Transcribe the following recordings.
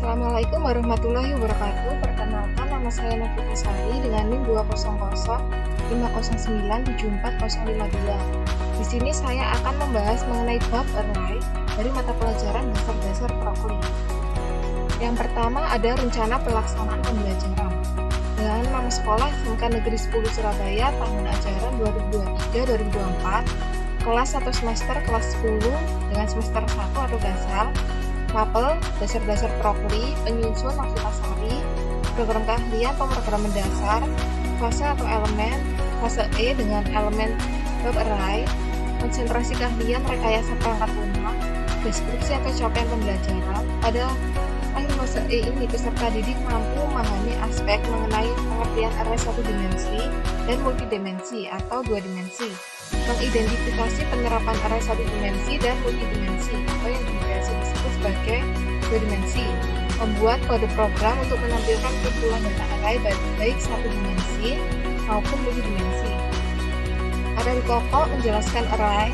Assalamualaikum warahmatullahi wabarakatuh. Perkenalkan, nama saya Novita Sari dengan NIM 20050097402. Di sini saya akan membahas mengenai bab array dari mata pelajaran dasar-dasar prokli. Yang pertama ada rencana pelaksanaan pembelajaran. Dengan nama sekolah SMK Negeri 10 Surabaya tahun ajaran 2023-2024, kelas 1 semester kelas 10 dengan semester 1 atau dasar, mapel, dasar-dasar prokli, penyusun Novita Sari, program keahlian pemrograman dasar, fase atau elemen, fase E dengan elemen bab array, konsentrasi keahlian rekayasa perangkat lunak, deskripsi atau capaian pembelajaran. Pada akhir fase E ini, peserta didik mampu memahami aspek mengenai pengertian array satu dimensi dan multidimensi atau dua dimensi, mengidentifikasi penerapan array satu dimensi dan multidimensi atau yang biasa disebut sebagai dua dimensi, membuat kode program untuk menampilkan kumpulan data array baik satu dimensi maupun multidimensi. Ada pokok menjelaskan array,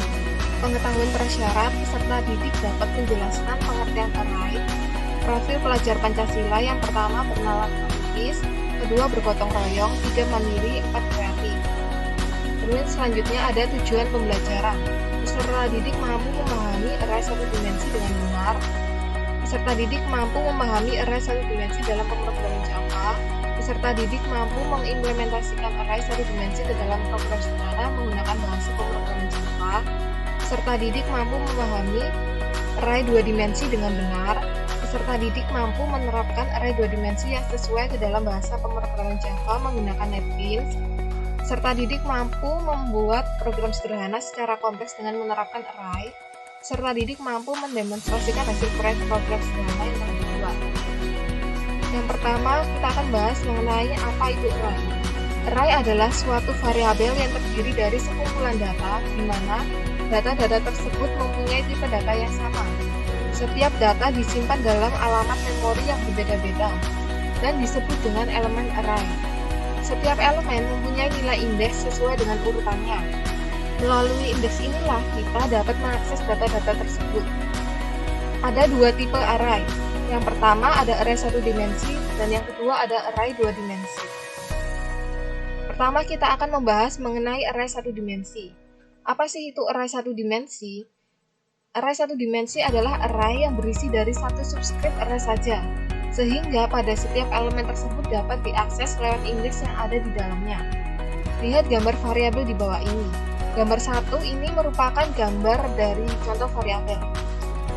pengetahuan prasyarat peserta didik dapat menjelaskan pengertian array, profil pelajar Pancasila yang pertama bernalar kritis, kedua bergotong royong, tiga mandiri, empat kreatif. Kemudian selanjutnya ada tujuan pembelajaran. Peserta didik mampu memahami array satu dimensi dengan benar. Peserta didik mampu memahami array satu dimensi dalam pemrograman Java. Peserta didik mampu mengimplementasikan array satu dimensi ke dalam program sederhana menggunakan bahasa pemrograman Java. Peserta didik mampu memahami array dua dimensi dengan benar. Peserta didik mampu menerapkan array dua dimensi yang sesuai ke dalam bahasa pemrograman Java menggunakan NetBeans. Peserta didik mampu membuat program sederhana secara kompleks dengan menerapkan array. Peserta didik mampu mendemonstrasikan hasil proyek program sederhana yang telah dibuat. Yang pertama, kita akan bahas mengenai apa itu array. Array adalah suatu variabel yang terdiri dari sekumpulan data, di mana data-data tersebut mempunyai tipe data yang sama. Setiap data disimpan dalam alamat memori yang berbeda-beda dan disebut dengan elemen array. Setiap elemen mempunyai nilai indeks sesuai dengan urutannya. Melalui indeks inilah kita dapat mengakses data-data tersebut. Ada dua tipe array. Yang pertama ada array satu dimensi dan yang kedua ada array dua dimensi. Pertama kita akan membahas mengenai array satu dimensi. Apa sih itu array satu dimensi? Array satu dimensi adalah array yang berisi dari satu subscript array saja, sehingga pada setiap elemen tersebut dapat diakses lewat indeks yang ada di dalamnya. Lihat gambar variabel di bawah ini. Gambar 1 ini merupakan gambar dari contoh variabel.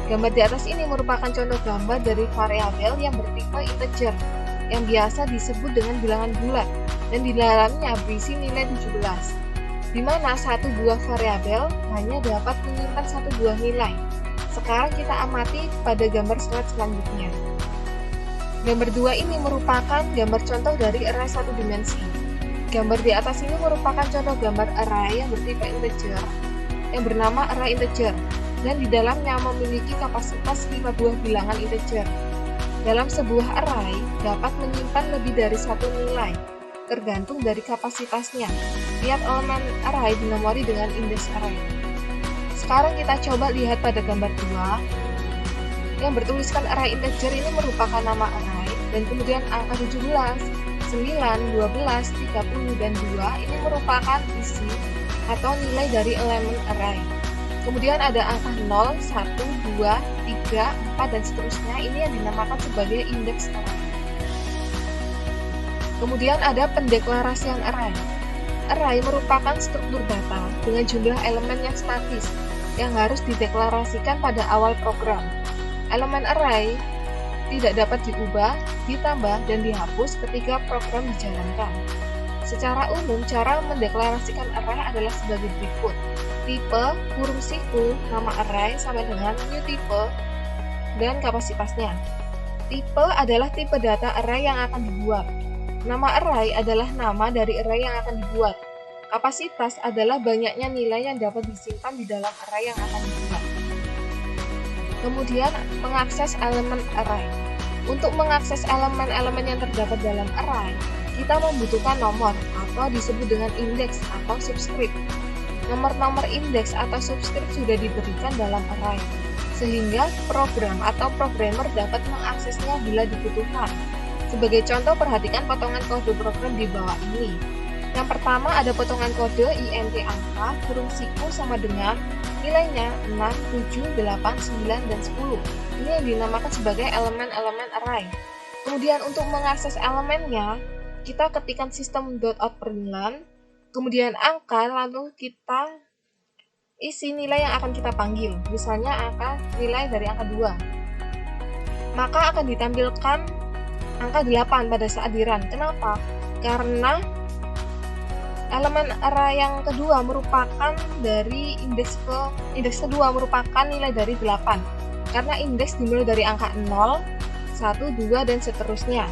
Gambar di atas ini merupakan contoh gambar dari variabel yang bertipe integer, yang biasa disebut dengan bilangan bulat, dan di dalamnya berisi nilai 17, di mana satu buah variabel hanya dapat menyimpan satu buah nilai. Sekarang kita amati pada gambar slide selanjutnya. Gambar 2 ini merupakan gambar contoh dari array satu dimensi. Gambar di atas ini merupakan contoh gambar array yang bertipe integer, yang bernama array integer, dan di dalamnya memiliki kapasitas 5 buah bilangan integer. Dalam sebuah array dapat menyimpan lebih dari satu nilai, tergantung dari kapasitasnya. Tiap elemen array dinomori dengan indeks array. Sekarang kita coba lihat pada gambar 2. Yang bertuliskan array integer ini merupakan nama array, dan kemudian angka 17, 9, 12, 30, dan 2 ini merupakan isi atau nilai dari elemen array. Kemudian ada angka 0, 1, 2, 3, 4, dan seterusnya, ini yang dinamakan sebagai indeks array. Kemudian ada pendeklarasian array. Array merupakan struktur data dengan jumlah elemen yang statis yang harus dideklarasikan pada awal program. Elemen array tidak dapat diubah, ditambah, dan dihapus ketika program dijalankan. Secara umum, cara mendeklarasikan array adalah sebagai berikut. Tipe, kurung siku, nama array sama dengan new type, dan kapasitasnya. Tipe adalah tipe data array yang akan dibuat. Nama array adalah nama dari array yang akan dibuat. Kapasitas adalah banyaknya nilai yang dapat disimpan di dalam array yang akan dibuat. Kemudian, mengakses elemen array. Untuk mengakses elemen-elemen yang terdapat dalam array, kita membutuhkan nomor atau disebut dengan indeks atau subscript. Nomor-nomor indeks atau subscript sudah diberikan dalam array, sehingga program atau programmer dapat mengaksesnya bila dibutuhkan. Sebagai contoh, perhatikan potongan kode program di bawah ini. Yang pertama ada potongan kode int angka kurung siku sama dengan nilainya 6, 7, 8, 9, dan 10. Ini yang dinamakan sebagai elemen-elemen array. Kemudian untuk mengakses elemennya, kita ketikkan system.out_println, kemudian angka, lalu kita isi nilai yang akan kita panggil. Misalnya nilai dari angka 2. Maka akan ditampilkan angka 8 pada saat di run. Kenapa? Karena elemen array yang kedua merupakan dari indeks kedua merupakan nilai dari 8. Karena indeks dimulai dari angka 0, 1, 2, dan seterusnya.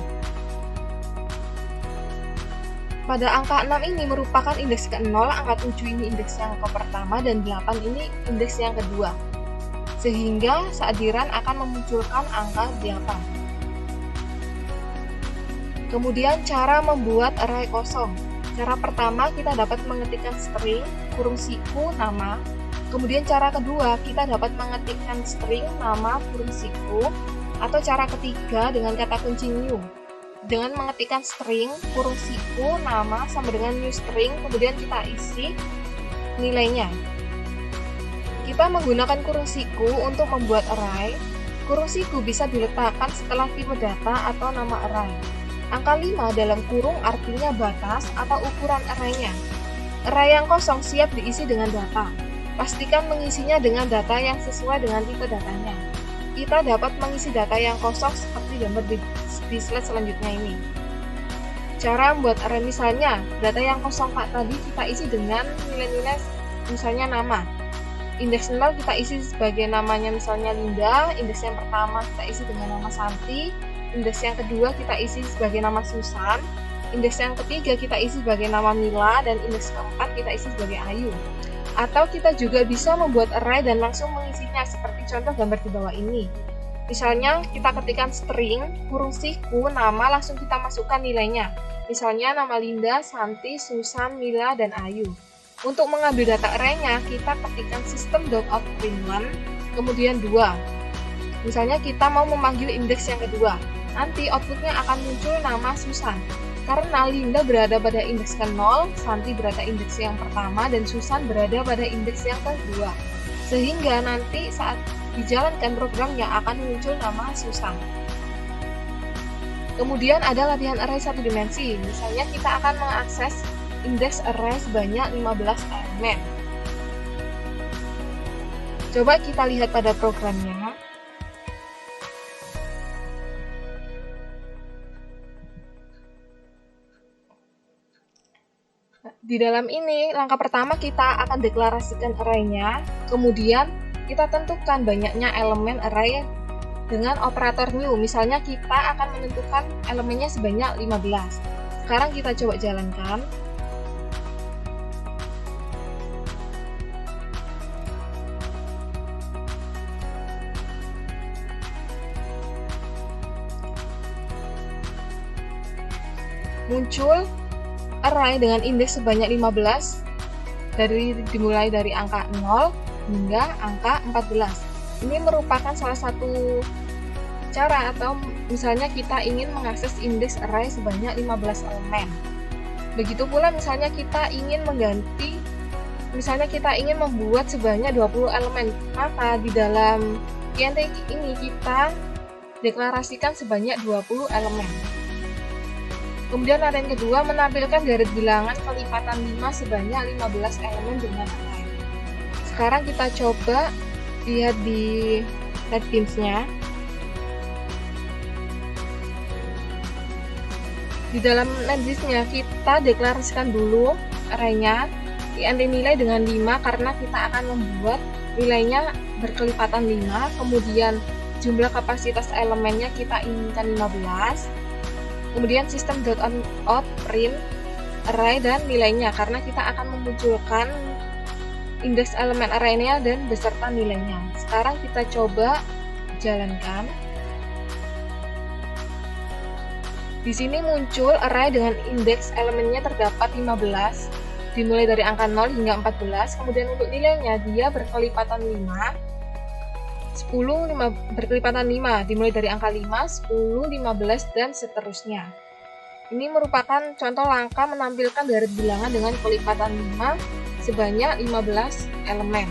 Pada angka 6 ini merupakan indeks ke-0, angka 7 ini indeks yang pertama, dan 8 ini indeks yang kedua. Sehingga saat di run akan memunculkan angka 8. Kemudian cara membuat array kosong. Cara pertama kita dapat mengetikkan string kurung siku nama. Kemudian cara kedua kita dapat mengetikkan string nama kurung siku. Atau cara ketiga dengan kata kunci new. Dengan mengetikkan string kurung siku nama sama dengan new string, kemudian kita isi nilainya. Kita menggunakan kurung siku untuk membuat array. Kurung siku bisa diletakkan setelah tipe data atau nama array. Angka 5 dalam kurung artinya batas atau ukuran array-nya. Array yang kosong siap diisi dengan data. Pastikan mengisinya dengan data yang sesuai dengan tipe datanya. Kita dapat mengisi data yang kosong seperti gambar di slide selanjutnya ini. Cara membuat array, misalnya data yang kosong tadi kita isi dengan nilai-nilai, misalnya nama. Indeks 0 kita isi sebagai namanya misalnya Linda, indeks yang pertama kita isi dengan nama Santi, indeks yang kedua kita isi sebagai nama Susan, indeks yang ketiga kita isi sebagai nama Mila, dan indeks keempat kita isi sebagai Ayu. Atau kita juga bisa membuat array dan langsung mengisinya seperti contoh gambar di bawah ini. Misalnya kita ketikkan string kurung siku nama, langsung kita masukkan nilainya. Misalnya nama Linda, Santi, Susan, Mila, dan Ayu. Untuk mengambil data array-nya kita ketikkan system.out_println kemudian 2. Misalnya kita mau memanggil indeks yang kedua. Nanti outputnya akan muncul nama Susan. Karena Linda berada pada indeks ke-0, Santi berada indeks yang pertama, dan Susan berada pada indeks yang kedua. Sehingga nanti saat dijalankan programnya akan muncul nama Susan. Kemudian ada latihan array satu dimensi. Misalnya kita akan mengakses indeks array sebanyak 15 elemen. Coba kita lihat pada programnya. Di dalam ini, langkah pertama kita akan deklarasikan array-nya, kemudian kita tentukan banyaknya elemen array dengan operator new. Misalnya kita akan menentukan elemennya sebanyak 15. Sekarang kita coba jalankan. Muncul array dengan indeks sebanyak 15 dimulai dari angka 0 hingga angka 14. Ini merupakan salah satu cara, atau misalnya kita ingin mengakses indeks array sebanyak 15 elemen. Begitu pula misalnya kita ingin mengganti, misalnya kita ingin membuat sebanyak 20 elemen, maka di dalam int ini kita deklarasikan sebanyak 20 elemen. Kemudian latihan kedua menampilkan garis bilangan kelipatan 5 sebanyak 15 elemen dengan array. Sekarang kita coba lihat di NetBeans-nya. Di dalam NetBeans-nya kita deklarasikan dulu array-nya, int nilai dengan 5 karena kita akan membuat nilainya berkelipatan 5, kemudian jumlah kapasitas elemennya kita inginkan 15. Kemudian system.out_print array dan nilainya, karena kita akan memunculkan indeks elemen array-nya dan beserta nilainya. Sekarang kita coba jalankan. Di sini muncul array dengan indeks elemennya terdapat 15, dimulai dari angka 0 hingga 14. Kemudian untuk nilainya dia berkelipatan 5, 10, berkelipatan 5, dimulai dari angka 5, 10, 15, dan seterusnya. Ini merupakan contoh langkah menampilkan garis bilangan dengan kelipatan 5 sebanyak 15 elemen.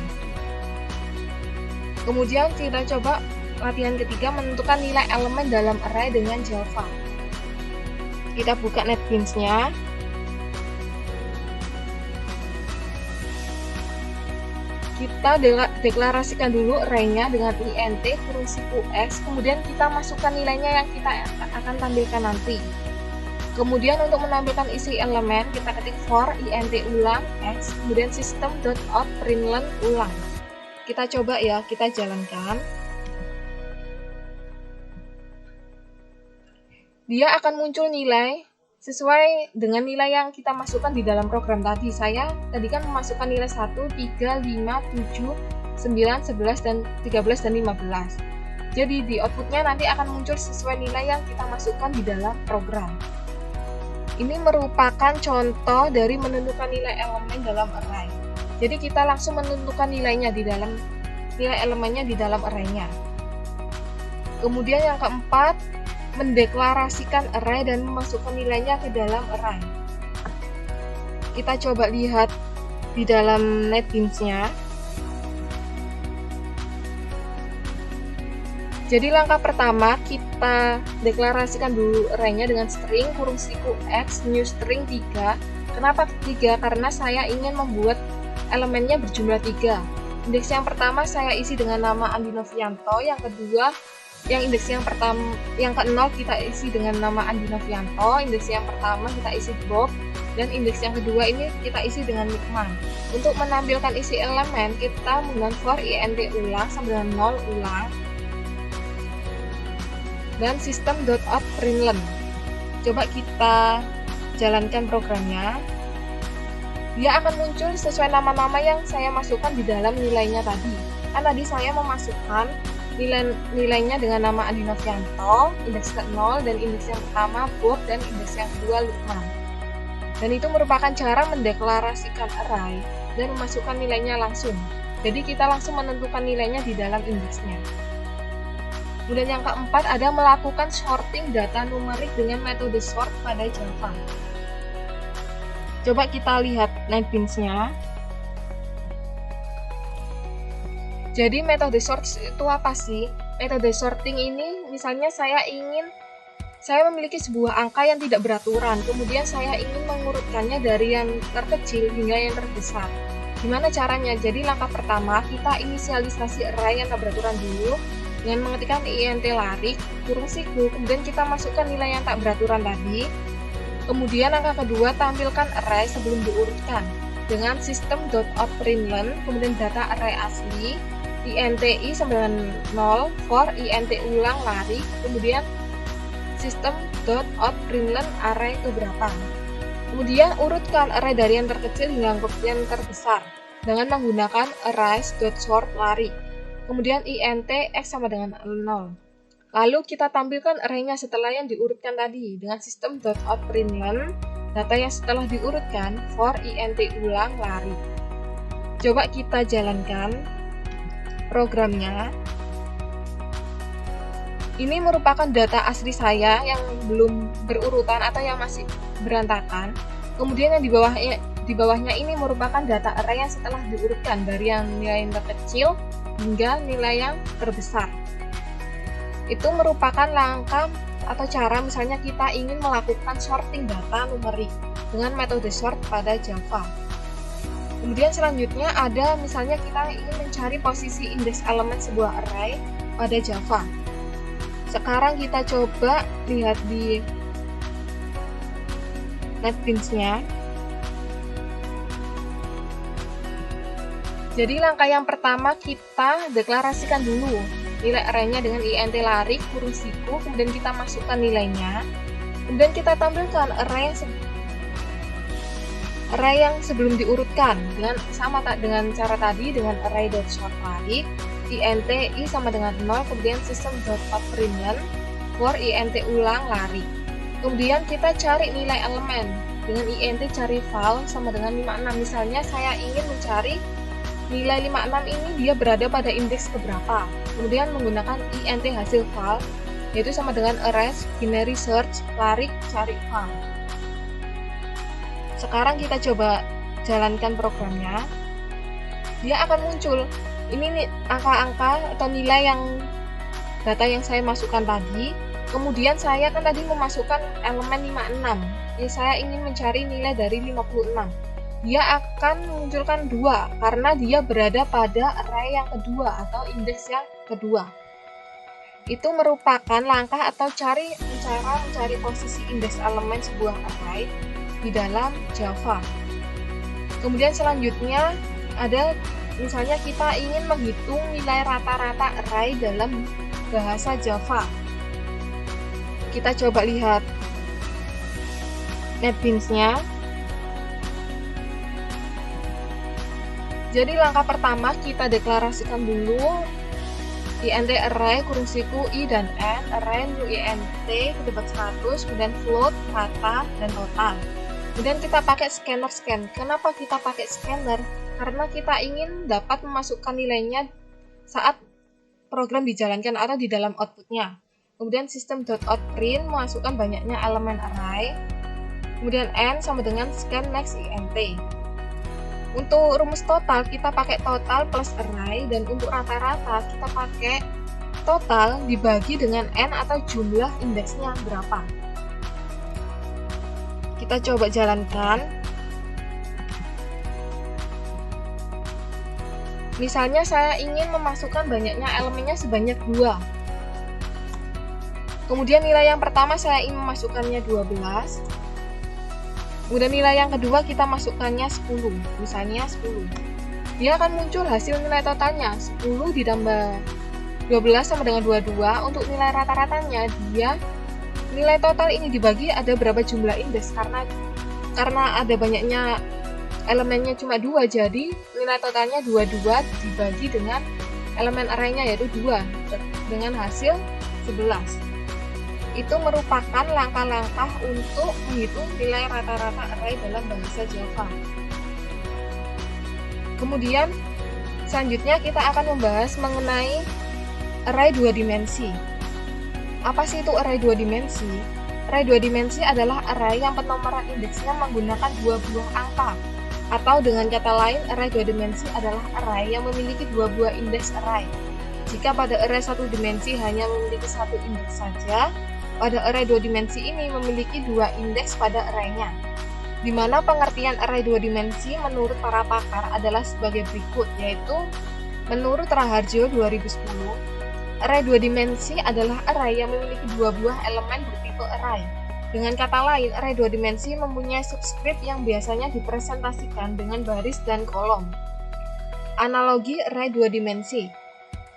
Kemudian kita coba latihan ketiga, menentukan nilai elemen dalam array dengan Java. Kita buka NetBeans-nya. Kita deklarasikan dulu array-nya dengan int kurung siku x, kemudian kita masukkan nilainya yang kita akan tampilkan nanti. Kemudian untuk menampilkan isi elemen, kita ketik for int ulang x, kemudian system.out.println ulang. Kita coba ya, kita jalankan. Dia akan muncul nilai sesuai dengan nilai yang kita masukkan di dalam program tadi. Saya tadi kan memasukkan nilai 1, 3, 5, 7, 9, 11, dan 13, dan 15. Jadi di outputnya nanti akan muncul sesuai nilai yang kita masukkan di dalam program. Ini merupakan contoh dari menentukan nilai elemen dalam array. Jadi kita langsung menentukan nilai elemennya di dalam array-nya. Kemudian yang keempat, mendeklarasikan array dan memasukkan nilainya ke dalam array. Kita coba lihat di dalam NetBeans-nya. Jadi langkah pertama, kita deklarasikan dulu array-nya dengan string kurung siku x new string 3. Kenapa 3? Karena saya ingin membuat elemennya berjumlah 3. Indeks yang pertama saya isi dengan nama Andi Novianto, yang kedua indeks yang ke-0 kita isi dengan nama Andi Novianto, indeks yang pertama kita isi Bob, dan indeks yang kedua ini kita isi dengan Lukman. Untuk menampilkan isi elemen, kita menggunakan for int ulang sama dengan 0 ulang, dan system.out.println. Coba kita jalankan programnya. Dia akan muncul sesuai nama-nama yang saya masukkan di dalam nilainya tadi. Kan tadi saya memasukkan nilainya dengan nama Andi Novianto, indeks ke-0, dan indeks yang pertama Bob, dan indeks yang kedua Lukman. Dan itu merupakan cara mendeklarasikan array dan memasukkan nilainya langsung. Jadi kita langsung menentukan nilainya di dalam indeksnya. Kemudian yang keempat ada melakukan sorting data numerik dengan metode sort pada Java. Coba kita lihat NetBeans-nya. Jadi metode sort itu apa sih? Metode sorting ini misalnya saya memiliki sebuah angka yang tidak beraturan, kemudian saya ingin mengurutkannya dari yang terkecil hingga yang terbesar. Gimana caranya? Jadi langkah pertama kita inisialisasi array yang tak beraturan dulu dengan mengetikkan int larik kurung siku, kemudian kita masukkan nilai yang tak beraturan tadi. Kemudian langkah kedua, tampilkan array sebelum diurutkan dengan system.out.println, kemudian data array asli inti sama dengan 0 for int ulang larik, kemudian system.out.println array keberapa. Kemudian urutkan array dari yang terkecil hingga yang terbesar dengan menggunakan arrays.sort larik. Kemudian int x sama dengan 0. Lalu kita tampilkan array-nya setelah yang diurutkan tadi dengan system.out.println data yang setelah diurutkan for int ulang larik. Coba kita jalankan programnya. Ini merupakan data asli saya yang belum berurutan atau yang masih berantakan. Kemudian yang di bawahnya ini merupakan data array yang setelah diurutkan dari yang nilai yang terkecil hingga nilai yang terbesar. Itu merupakan langkah atau cara misalnya kita ingin melakukan sorting data numerik dengan metode sort pada Java. Kemudian selanjutnya ada misalnya kita ingin mencari posisi indeks elemen sebuah array pada Java. Sekarang kita coba lihat di NetBeans-nya. Jadi langkah yang pertama kita deklarasikan dulu nilai array-nya dengan int larik kurung siku, kemudian kita masukkan nilainya. Kemudian kita tampilkan array yang sebelum diurutkan dengan cara tadi dengan array.sort larik int i sama dengan 0, kemudian system.out.println for int ulang larik. Kemudian kita cari nilai elemen dengan int cari val sama dengan 56. Misalnya saya ingin mencari nilai 56 ini dia berada pada indeks keberapa. Kemudian menggunakan int hasil val, yaitu sama dengan arrays, binary search, tarik, cari val. Sekarang kita coba jalankan programnya. Dia akan muncul ini nih angka-angka atau nilai yang data yang saya masukkan tadi. Kemudian saya kan tadi memasukkan elemen 56. Ya, saya ingin mencari nilai dari 56. Dia akan menunjukkan 2 karena dia berada pada array yang kedua atau indeks yang kedua. Itu merupakan langkah atau cara mencari posisi indeks elemen sebuah array di dalam Java. Kemudian selanjutnya ada misalnya kita ingin menghitung nilai rata-rata array dalam bahasa Java. Kita coba lihat NetBeans-nya. Jadi langkah pertama kita deklarasikan dulu int array kurung siku i dan n, array new int kedebat 100, kemudian float, kata, dan total. Kemudian kita pakai scanner scan. Kenapa kita pakai scanner? Karena kita ingin dapat memasukkan nilainya saat program dijalankan atau di dalam outputnya. Kemudian system.out_print memasukkan banyaknya elemen array. Kemudian n sama dengan scan next int. Untuk rumus total kita pakai total plus array, dan untuk rata-rata kita pakai total dibagi dengan n atau jumlah indeksnya berapa. Kita coba jalankan. Misalnya saya ingin memasukkan banyaknya elemennya sebanyak 2. Kemudian nilai yang pertama saya ingin memasukkannya 12. Kemudian nilai yang kedua kita masukkannya 10. Misalnya 10. Dia akan muncul hasil nilai totalnya. 10 ditambah 12 sama dengan 22. Untuk nilai rata-ratanya dia nilai total ini dibagi ada berapa jumlah indeks. Karena ada banyaknya elemennya cuma 2, jadi nilai totalnya 22 dibagi dengan elemen arraynya yaitu 2 dengan hasil 11. Itu merupakan langkah-langkah untuk menghitung nilai rata-rata array dalam bahasa Java. Kemudian selanjutnya kita akan membahas mengenai array 2 dimensi. Apa sih itu array 2 dimensi? Array 2 dimensi adalah array yang penomoran indeksnya menggunakan 2 buah angka. Atau dengan kata lain, array 2 dimensi adalah array yang memiliki 2 buah indeks array. Jika pada array 1 dimensi hanya memiliki 1 indeks saja, pada array 2 dimensi ini memiliki 2 indeks pada arraynya. Di mana pengertian array 2 dimensi menurut para pakar adalah sebagai berikut, yaitu menurut Raharjo 2010, array 2 dimensi adalah array yang memiliki 2 buah elemen bertipe array. Dengan kata lain, array 2 dimensi mempunyai subscript yang biasanya dipresentasikan dengan baris dan kolom. Analogi array 2 dimensi.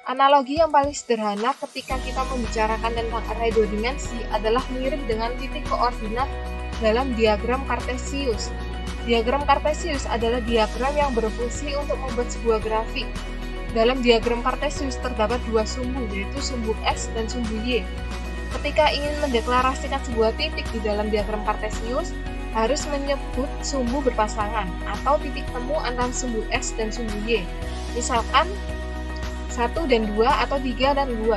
Analogi yang paling sederhana ketika kita membicarakan tentang array 2 dimensi adalah mirip dengan titik koordinat dalam diagram Cartesius. Diagram Cartesius adalah diagram yang berfungsi untuk membuat sebuah grafik. Dalam diagram Cartesius terdapat 2 sumbu, yaitu sumbu X dan sumbu Y. Ketika ingin mendeklarasikan sebuah titik di dalam diagram Cartesius, harus menyebut sumbu berpasangan atau titik temu antara sumbu X dan sumbu Y. Misalkan 1 dan 2 atau 3 dan 2.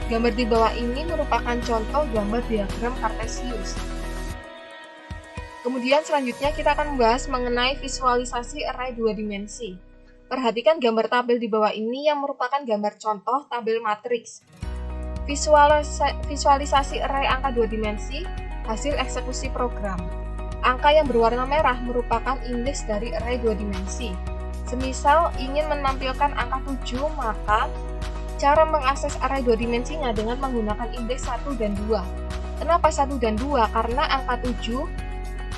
Gambar di bawah ini merupakan contoh gambar diagram Cartesius. Kemudian selanjutnya kita akan membahas mengenai visualisasi array 2 dimensi. Perhatikan gambar tabel di bawah ini yang merupakan gambar contoh tabel matriks. Visualisasi array angka 2 dimensi hasil eksekusi program. Angka yang berwarna merah merupakan indeks dari array 2 dimensi. Semisal ingin menampilkan angka 7, maka cara mengakses array 2 dimensinya dengan menggunakan indeks 1 dan 2. Kenapa 1 dan 2? Karena angka 7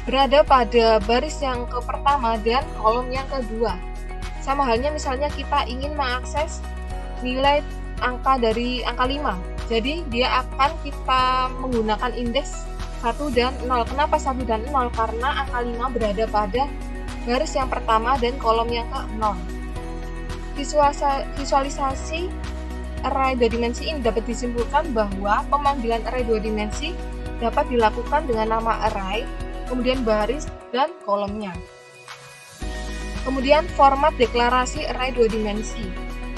berada pada baris yang pertama dan kolom yang kedua. Sama halnya misalnya kita ingin mengakses nilai angka dari angka 5. Jadi dia akan kita menggunakan indeks 1 dan 0. Kenapa 1 dan 0? Karena angka 5 berada pada baris yang pertama dan kolom yang ke-0. Visualisasi array 2 dimensi ini dapat disimpulkan bahwa pemanggilan array 2 dimensi dapat dilakukan dengan nama array, kemudian baris dan kolomnya. Kemudian format deklarasi array 2 dimensi.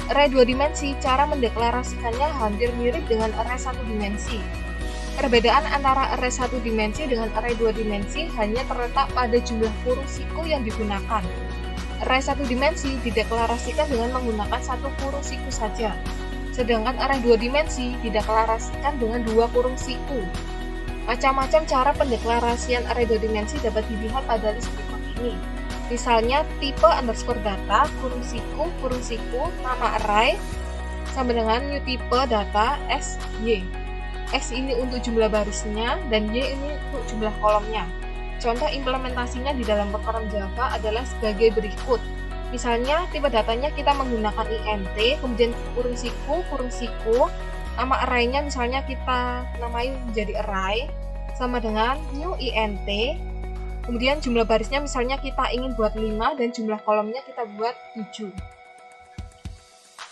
Array 2 dimensi, cara mendeklarasikannya hampir mirip dengan array 1 dimensi. Perbedaan antara array 1 dimensi dengan array 2 dimensi hanya terletak pada jumlah kurung siku yang digunakan. Array 1 dimensi dideklarasikan dengan menggunakan satu kurung siku saja, sedangkan array 2 dimensi dideklarasikan dengan dua kurung siku. Macam-macam cara pendeklarasian array 2 dimensi dapat dilihat pada list berikut ini. Misalnya tipe underscore data, kurung siku, nama array, sama dengan new type data x, y. X ini untuk jumlah barisnya, dan Y ini untuk jumlah kolomnya. Contoh implementasinya di dalam program Java adalah sebagai berikut. Misalnya tipe datanya kita menggunakan int, kemudian kurung siku, nama arraynya misalnya kita namai menjadi array, sama dengan new int, kemudian jumlah barisnya misalnya kita ingin buat 5 dan jumlah kolomnya kita buat 7.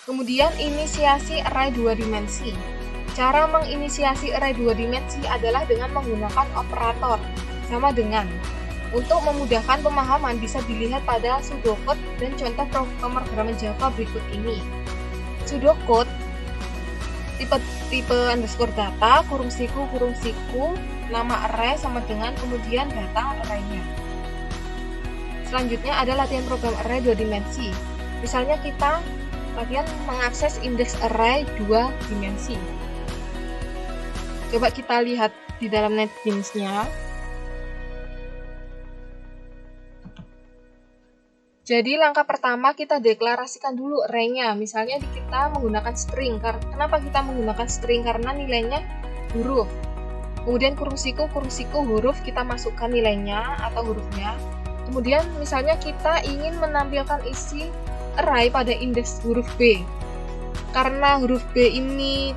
Kemudian inisiasi array 2 dimensi. Cara menginisiasi array 2 dimensi adalah dengan menggunakan operator, sama dengan. Untuk memudahkan pemahaman bisa dilihat pada pseudocode dan contoh pemrograman Java berikut ini. Pseudocode tipe underscore data, kurung siku, nama array sama dengan kemudian data arraynya. Selanjutnya ada latihan program array 2 dimensi. Misalnya kita latihan mengakses indeks array 2 dimensi. Coba kita lihat di dalam NetBeans-nya. Jadi langkah pertama kita deklarasikan dulu array-nya. Misalnya kita menggunakan string. Kenapa kita menggunakan string? Karena nilainya huruf. Kemudian kurung siku huruf, kita masukkan nilainya atau hurufnya. Kemudian misalnya kita ingin menampilkan isi array pada indeks huruf B. Karena huruf B ini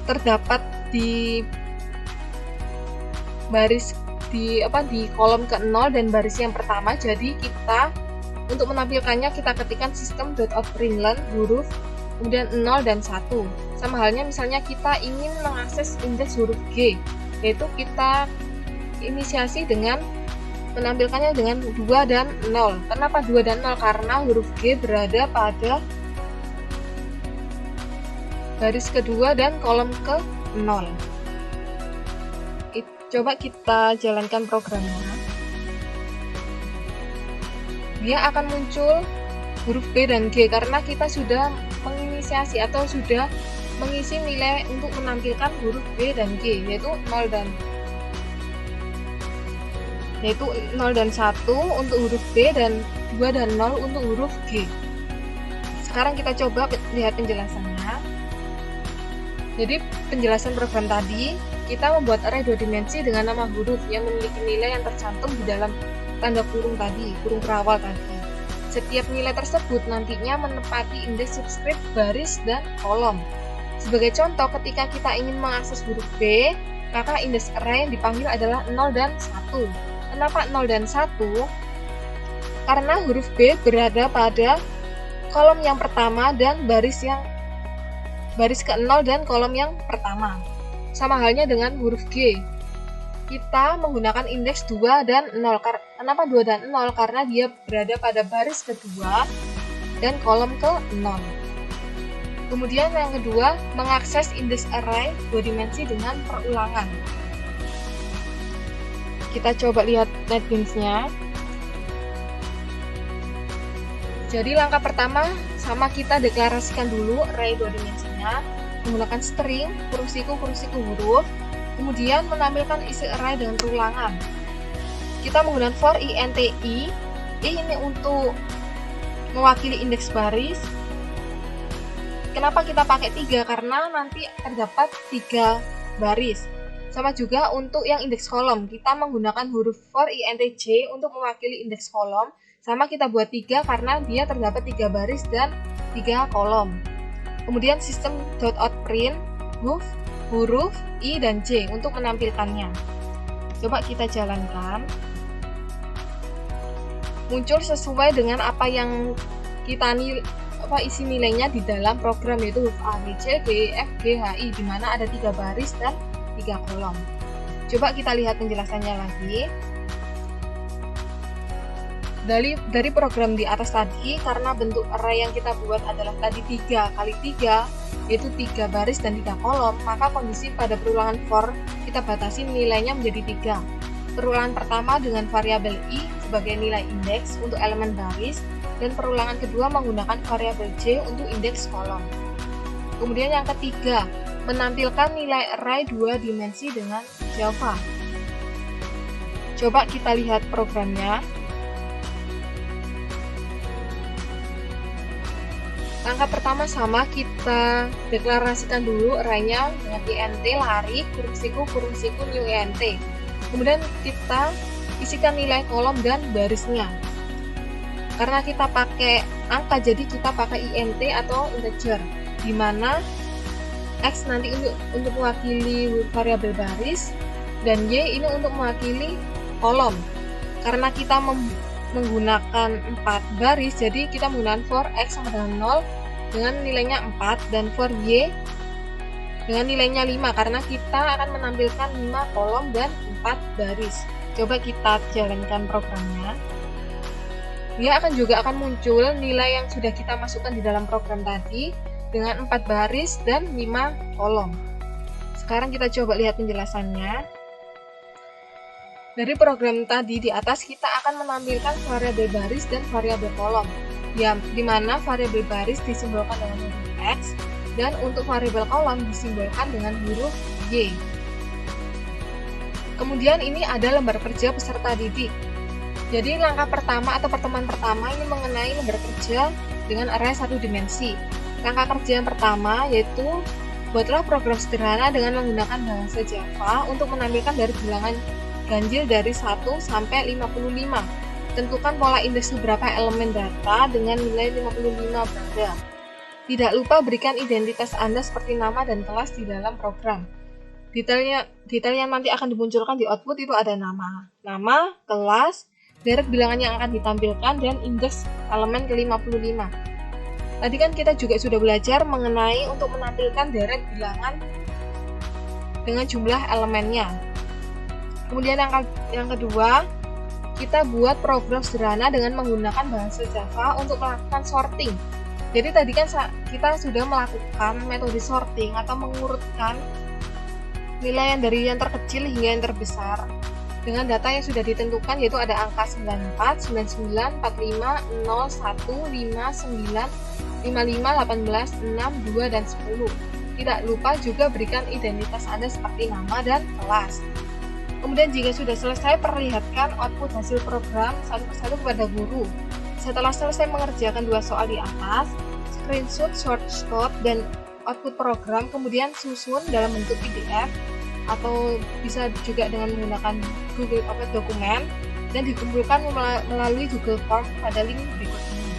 terdapat di baris di kolom ke-0 dan baris yang pertama, jadi kita untuk menampilkannya kita ketikkan system.out.println huruf kemudian 0 dan 1. Sama halnya misalnya kita ingin mengakses indeks huruf G, yaitu kita inisiasi dengan menampilkannya dengan 2 dan 0. Kenapa 2 dan 0? Karena huruf G berada pada baris kedua dan kolom ke-0. Coba kita jalankan programnya. Dia akan muncul huruf B dan G karena kita sudah menginisiasi atau sudah mengisi nilai untuk menampilkan huruf B dan G, yaitu 0 dan 1 untuk huruf B dan 2 dan 0 untuk huruf G. Sekarang kita coba lihat penjelasannya. Jadi penjelasan program tadi, kita membuat array 2 dimensi dengan nama huruf yang memiliki nilai yang tercantum di dalam tanda kurung tadi, kurung perawal tadi. Setiap nilai tersebut nantinya menempati indeks subscript, baris, dan kolom. Sebagai contoh, ketika kita ingin mengakses huruf B, maka indeks array yang dipanggil adalah 0 dan 1. Kenapa 0 dan 1? Karena huruf B berada pada kolom yang pertama dan baris ke-0 dan kolom yang pertama. Sama halnya dengan huruf G. Kita menggunakan indeks 2 dan 0. Kenapa 2 dan 0? Karena dia berada pada baris kedua dan kolom ke-0. Kemudian yang kedua, mengakses indeks array 2 dimensi dengan perulangan. Kita coba lihat NetBeans-nya. Jadi langkah pertama, sama kita deklarasikan dulu array 2 dimensinya menggunakan string, kurung siku huruf, kemudian menampilkan isi array dengan perulangan. Kita menggunakan for int i ini untuk mewakili indeks baris. Kenapa kita pakai 3? Karena nanti terdapat 3 baris. Sama juga untuk yang indeks kolom, kita menggunakan huruf for int j untuk mewakili indeks kolom. Sama kita buat 3 karena dia terdapat 3 baris dan 3 kolom. Kemudian system.out.print huruf I dan J untuk menampilkannya. Coba kita jalankan. Muncul sesuai dengan apa yang kita isi nilainya di dalam program, yaitu huruf A, B, C, D, E, F, G, H, I, di mana ada 3 baris dan 3 kolom. Coba kita lihat penjelasannya lagi. Dari program di atas tadi, karena bentuk array yang kita buat adalah tadi 3 kali 3, yaitu 3 baris dan 3 kolom, maka kondisi pada perulangan for kita batasi nilainya menjadi 3. Perulangan pertama dengan variabel i sebagai nilai indeks untuk elemen baris, dan perulangan kedua menggunakan variabel j untuk indeks kolom. Kemudian yang ketiga, menampilkan nilai array 2 dimensi dengan Java. Coba kita lihat programnya. Langkah pertama sama, kita deklarasikan dulu array-nya dengan int lari kurung siku new int. Kemudian kita isikan nilai kolom dan barisnya. Karena kita pakai angka, jadi kita pakai int atau integer, di mana x nanti untuk mewakili variabel baris dan y ini untuk mewakili kolom. Karena kita menggunakan 4 baris, jadi kita menggunakan for x sama dengan 0 dengan nilainya 4 dan for y dengan nilainya 5 karena kita akan menampilkan 5 kolom dan 4 baris. Coba kita jalankan programnya. Dia akan muncul nilai yang sudah kita masukkan di dalam program tadi dengan 4 baris dan 5 kolom. Sekarang kita coba lihat penjelasannya. Dari program tadi di atas, kita akan menampilkan variabel baris dan variabel kolom, ya, di mana variabel baris disimbolkan dengan huruf X, dan untuk variabel kolom disimbolkan dengan huruf Y. Kemudian ini ada lembar kerja peserta didik. Jadi langkah pertama atau pertemuan pertama ini mengenai lembar kerja dengan array 1 dimensi. Langkah kerja yang pertama yaitu buatlah program sederhana dengan menggunakan bahasa Java untuk menampilkan dari bilangan ganjil dari 1 sampai 55. Tentukan pola indeks beberapa elemen data dengan nilai 55 berada. Tidak lupa berikan identitas Anda seperti nama dan kelas di dalam program. Detail yang nanti akan dimunculkan di output itu ada nama, kelas, deret bilangan yang akan ditampilkan, dan indeks elemen ke-55. Tadi kan kita juga sudah belajar mengenai untuk menampilkan deret bilangan dengan jumlah elemennya. Kemudian yang kedua, kita buat program sederhana dengan menggunakan bahasa Java untuk melakukan sorting. Jadi tadi kan kita sudah melakukan metode sorting atau mengurutkan nilai yang dari yang terkecil hingga yang terbesar dengan data yang sudah ditentukan, yaitu ada angka 94, 99, 45, 0, 1, 5, 9, 55, 18, 6, 2, dan 10. Tidak lupa juga berikan identitas Anda seperti nama dan kelas. Kemudian jika sudah selesai, perlihatkan output hasil program satu persatu kepada guru. Setelah selesai mengerjakan 2 soal di atas, screenshot source code dan output program, kemudian susun dalam bentuk PDF atau bisa juga dengan menggunakan Google Document dan dikumpulkan melalui Google Form pada link berikut ini.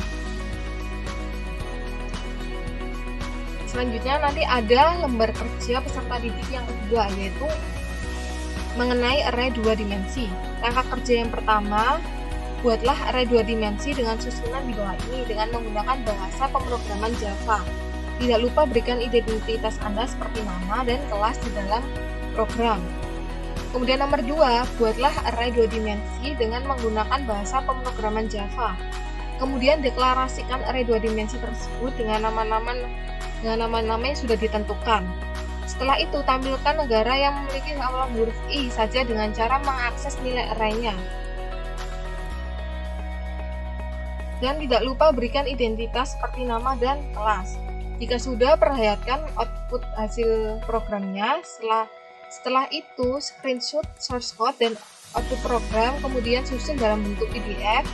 Selanjutnya nanti ada lembar kerja peserta didik yang kedua, yaitu mengenai array 2 dimensi. Langkah kerja yang pertama, buatlah array 2 dimensi dengan susunan di bawah ini dengan menggunakan bahasa pemrograman Java. Tidak lupa berikan identitas Anda seperti nama dan kelas di dalam program. Kemudian nomor 2, buatlah array 2 dimensi dengan menggunakan bahasa pemrograman Java. Kemudian deklarasikan array 2 dimensi tersebut dengan nama-nama yang sudah ditentukan. Setelah itu, tampilkan negara yang memiliki awal huruf I saja dengan cara mengakses nilai array-nya. Dan tidak lupa berikan identitas seperti nama dan kelas. Jika sudah, perlihatkan output hasil programnya. Setelah itu, screenshot source code dan output program, kemudian susun dalam bentuk PDF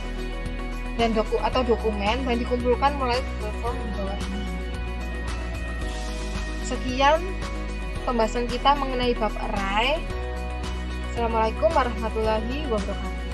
dan dokumen dan dikumpulkan melalui Google Form di bawah ini. Sekian pembahasan kita mengenai bab array. Assalamualaikum warahmatullahi wabarakatuh.